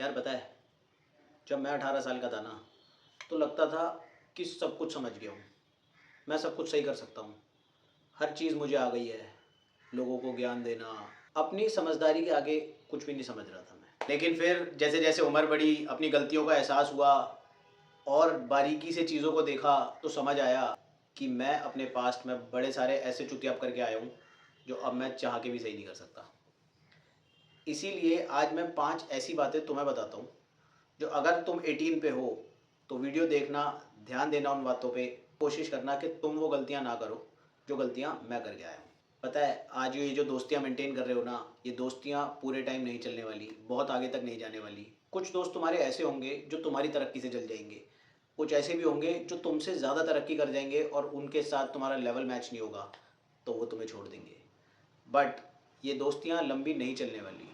यार पता है, जब मैं 18 साल का था ना, तो लगता था कि सब कुछ समझ गया हूँ। मैं सब कुछ सही कर सकता हूँ। हर चीज़ मुझे आ गई है। लोगों को ज्ञान देना, अपनी समझदारी के आगे कुछ भी नहीं समझ रहा था मैं। लेकिन फिर जैसे जैसे उम्र बढ़ी, अपनी गलतियों का एहसास हुआ और बारीकी से चीज़ों को देखा, तो समझ आया कि मैं अपने पास्ट में बड़े सारे ऐसे चुतियाब करके आया हूँ, जो अब मैं चाह के भी सही नहीं कर सकता। इसीलिए आज मैं 5 ऐसी बातें तुम्हें बताता हूँ, जो अगर तुम 18 पे हो तो वीडियो देखना, ध्यान देना उन बातों पे, कोशिश करना कि तुम वो गलतियाँ ना करो जो गलतियाँ मैं करके आया हूँ। पता है, आज ये जो दोस्तियाँ मेंटेन कर रहे हो ना, ये दोस्तियाँ पूरे टाइम नहीं चलने वाली, बहुत आगे तक नहीं जाने वाली। कुछ दोस्त तुम्हारे ऐसे होंगे जो तुम्हारी तरक्की से जल जाएंगे, कुछ ऐसे भी होंगे जो तुमसे ज़्यादा तरक्की कर जाएंगे और उनके साथ तुम्हारा लेवल मैच नहीं होगा, तो वो तुम्हें छोड़ देंगे। बट ये दोस्तियाँ लंबी नहीं चलने वाली।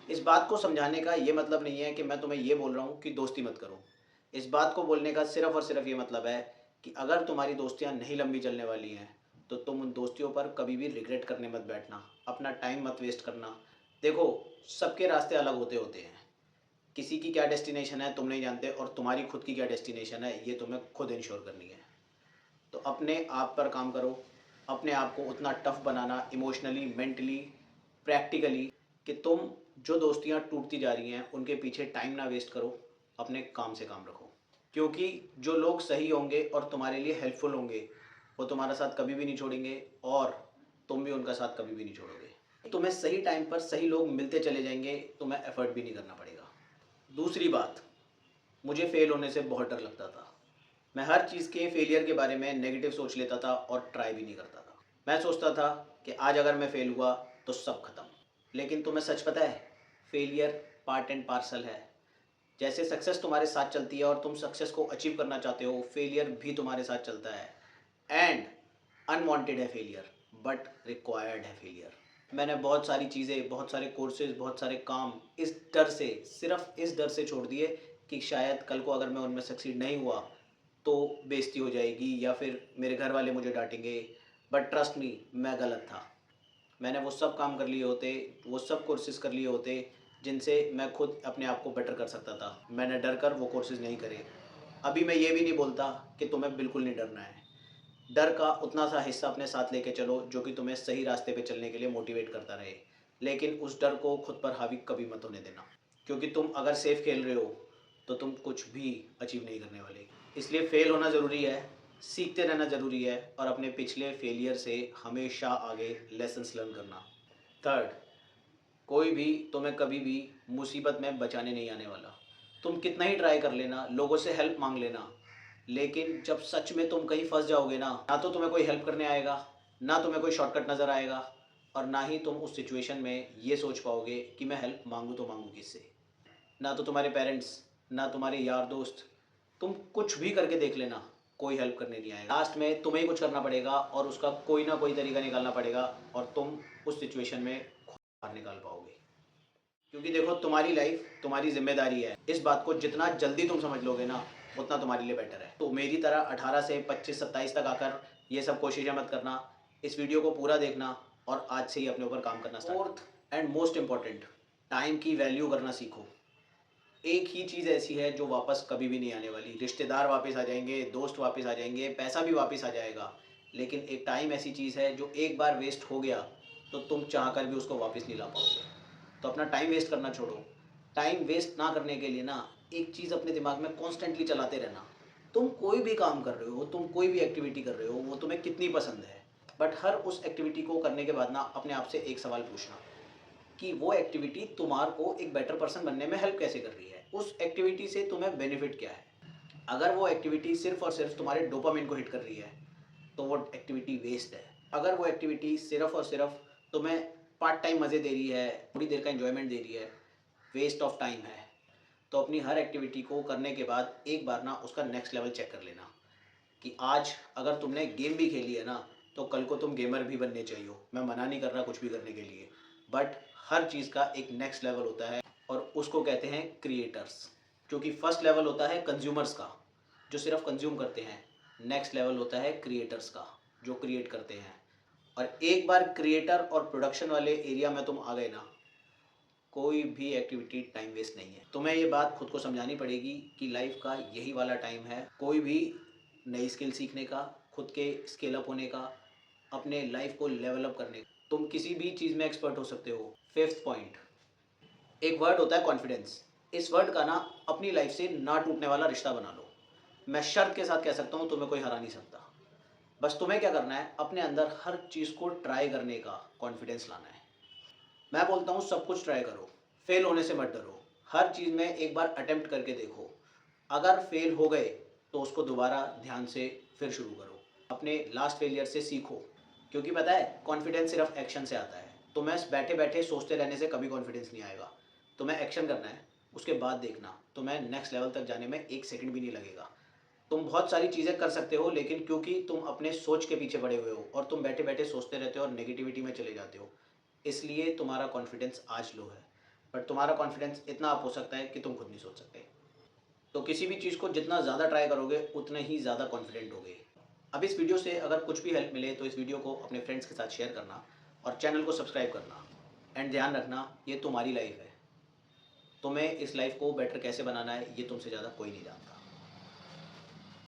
इस बात को समझाने का ये मतलब नहीं है कि मैं तुम्हें ये बोल रहा हूँ कि दोस्ती मत करो। इस बात को बोलने का सिर्फ़ और सिर्फ़ ये मतलब है कि अगर तुम्हारी दोस्तियाँ नहीं लंबी चलने वाली हैं, तो तुम उन दोस्तियों पर कभी भी रिग्रेट करने मत बैठना, अपना टाइम मत वेस्ट करना। देखो, सबके रास्ते अलग होते होते हैं। किसी की क्या डेस्टिनेशन है तुम नहीं जानते, और तुम्हारी खुद की क्या डेस्टिनेशन है ये तुम्हें खुद इंश्योर करनी है। तो अपने आप पर काम करो, अपने आप को उतना टफ बनाना, इमोशनली, मेंटली, प्रैक्टिकली, कि तुम जो दोस्तियाँ टूटती जा रही हैं उनके पीछे टाइम ना वेस्ट करो, अपने काम से काम रखो। क्योंकि जो लोग सही होंगे और तुम्हारे लिए हेल्पफुल होंगे, वो तुम्हारा साथ कभी भी नहीं छोड़ेंगे, और तुम भी उनका साथ कभी भी नहीं छोड़ोगे। तुम्हें सही टाइम पर सही लोग मिलते चले जाएंगे, तुम्हें एफर्ट भी नहीं करना पड़ेगा। दूसरी बात, मुझे फेल होने से बहुत डर लगता था। मैं हर चीज़ के फेलियर के बारे में नेगेटिव सोच लेता था और ट्राई भी नहीं करता था। मैं सोचता था कि आज अगर मैं फेल हुआ तो सब खत्म। लेकिन तुम्हें सच पता है, फेलियर पार्ट एंड पार्सल है। जैसे सक्सेस तुम्हारे साथ चलती है और तुम सक्सेस को अचीव करना चाहते हो, फेलियर भी तुम्हारे साथ चलता है। एंड अनवांटेड है फेलियर, बट रिक्वायर्ड है फेलियर। मैंने बहुत सारी चीज़ें, बहुत सारे कोर्सेज, बहुत सारे काम इस डर से, सिर्फ इस डर से छोड़ दिए कि शायद कल को अगर मैं उनमें सक्सीड नहीं हुआ तो बेइज्जती हो जाएगी या फिर मेरे घर वाले मुझे डांटेंगे। बट ट्रस्ट मी, मैं गलत था। मैंने वो सब काम कर लिए होते, वो सब कोर्सेज कर लिए होते जिनसे मैं खुद अपने आप को बेटर कर सकता था। मैंने डर कर वो कोर्सेज नहीं करे। अभी मैं ये भी नहीं बोलता कि तुम्हें बिल्कुल नहीं डरना है। डर का उतना सा हिस्सा अपने साथ लेके चलो जो कि तुम्हें सही रास्ते पे चलने के लिए मोटिवेट करता रहे। लेकिन उस डर को खुद पर हावी कभी मत होने देना, क्योंकि तुम अगर सेफ खेल रहे हो तो तुम कुछ भी अचीव नहीं करने वाले। इसलिए फेल होना ज़रूरी है, सीखते रहना ज़रूरी है, और अपने पिछले फेलियर से हमेशा आगे लेसन्स लर्न करना। थर्ड, कोई भी तुम्हें कभी भी मुसीबत में बचाने नहीं आने वाला। तुम कितना ही ट्राई कर लेना, लोगों से हेल्प मांग लेना, लेकिन जब सच में तुम कहीं फंस जाओगे ना, ना तो तुम्हें कोई हेल्प करने आएगा, ना तुम्हें कोई शॉर्टकट नज़र आएगा, और ना ही तुम उस सिचुएशन में ये सोच पाओगे कि मैं हेल्प मांगूँ तो मांगूँ किससे। ना तो तुम्हारे पेरेंट्स, ना तुम्हारे यार दोस्त, तुम कुछ भी करके देख लेना, कोई हेल्प करने नहीं आएगा। लास्ट में तुम्हें ही कुछ करना पड़ेगा और उसका कोई ना कोई तरीका निकालना पड़ेगा, और तुम उस सिचुएशन में बाहर निकाल पाओगे। क्योंकि देखो, तुम्हारी लाइफ तुम्हारी जिम्मेदारी है। इस बात को जितना जल्दी तुम समझ लोगे ना, उतना तुम्हारे लिए बेटर है। तो मेरी तरह 18 से 25-27 तक आकर ये सब कोशिशें मत करना। इस वीडियो को पूरा देखना और आज से ही अपने ऊपर काम करना start. Fourth and most important, time की वैल्यू करना सीखो। एक ही चीज़ ऐसी है जो वापस कभी भी नहीं आने वाली। रिश्तेदार वापस आ जाएंगे, दोस्त वापस आ जाएंगे, पैसा भी वापस आ जाएगा, लेकिन एक टाइम ऐसी चीज़ है जो एक बार वेस्ट हो गया तो तुम चाह कर भी उसको वापस नहीं ला पाओगे। तो अपना टाइम वेस्ट करना छोड़ो। टाइम वेस्ट ना करने के लिए ना, एक चीज़ अपने दिमाग में कॉन्स्टेंटली चलाते रहना। तुम कोई भी काम कर रहे हो, तुम कोई भी एक्टिविटी कर रहे हो, वो तुम्हें कितनी पसंद है, बट हर उस एक्टिविटी को करने के बाद ना अपने आप से एक सवाल पूछना कि वो एक्टिविटी तुम्हारे को एक बेटर पर्सन बनने में हेल्प कैसे कर रही है, उस एक्टिविटी से तुम्हें बेनिफिट क्या है। अगर वो एक्टिविटी सिर्फ और सिर्फ तुम्हारे डोपामिन को हिट कर रही है तो वो एक्टिविटी वेस्ट है। अगर वो एक्टिविटी सिर्फ और सिर्फ तुम्हें पार्ट टाइम मज़े दे रही है, थोड़ी देर का एंजॉयमेंट दे रही है, वेस्ट ऑफ टाइम है, तो अपनी हर एक्टिविटी को करने के बाद एक बार ना उसका नेक्स्ट लेवल चेक कर लेना कि आज अगर तुमने गेम भी खेली है ना, तो कल को तुम गेमर भी बनने चाहिए। मैं मना नहीं कर रहा कुछ भी करने के लिए, बट हर चीज़ का एक नेक्स्ट लेवल होता है, और उसको कहते हैं क्रिएटर्स। क्योंकि फर्स्ट लेवल होता है कंज्यूमर्स का, जो सिर्फ कंज्यूम करते हैं। नेक्स्ट लेवल होता है क्रिएटर्स का, जो क्रिएट करते हैं। और एक बार क्रिएटर और प्रोडक्शन वाले एरिया में तुम आ गए ना, कोई भी एक्टिविटी टाइम वेस्ट नहीं है। तुम्हें ये बात खुद को समझानी पड़ेगी कि लाइफ का यही वाला टाइम है कोई भी नई स्किल सीखने का, खुद के स्केल अप होने का, अपने लाइफ को लेवल अप करने का। तुम किसी भी चीज़ में एक्सपर्ट हो सकते हो। फिफ्थ पॉइंट, एक वर्ड होता है कॉन्फिडेंस। इस वर्ड का ना अपनी लाइफ से ना टूटने वाला रिश्ता बना लो। मैं शर्त के साथ कह सकता हूँ, तुम्हें कोई हरा नहीं सकता। बस तुम्हें क्या करना है, अपने अंदर हर चीज़ को ट्राई करने का कॉन्फिडेंस लाना है। मैं बोलता हूँ सब कुछ ट्राई करो, फेल होने से मत डरो। हर चीज़ में एक बार अटेम्प्ट करके देखो। अगर फेल हो गए तो उसको दोबारा ध्यान से फिर शुरू करो। अपने लास्ट फेलियर से सीखो, क्योंकि पता है कॉन्फिडेंस सिर्फ एक्शन से आता है। तुम्हें बैठे बैठे सोचते रहने से कभी कॉन्फिडेंस नहीं आएगा। तुम्हें एक्शन करना है, उसके बाद देखना तुम्हें नेक्स्ट लेवल तक जाने में एक सेकंड भी नहीं लगेगा। तुम बहुत सारी चीज़ें कर सकते हो, लेकिन क्योंकि तुम अपने सोच के पीछे पड़े हुए हो और तुम बैठे बैठे सोचते रहते हो और नेगेटिविटी में चले जाते हो, इसलिए तुम्हारा कॉन्फिडेंस आज लो है। बट तुम्हारा कॉन्फिडेंस इतना अप हो सकता है कि तुम खुद नहीं सोच सकते। तो किसी भी चीज़ को जितना ज़्यादा ट्राई करोगे उतने ही ज़्यादा कॉन्फिडेंट होगे। अब इस वीडियो से अगर कुछ भी हेल्प मिले तो इस वीडियो को अपने फ्रेंड्स के साथ शेयर करना और चैनल को सब्सक्राइब करना। एंड ध्यान रखना, ये तुम्हारी लाइफ है। तुम्हें इस लाइफ को बेटर कैसे बनाना है ये तुमसे ज़्यादा कोई नहीं जानता।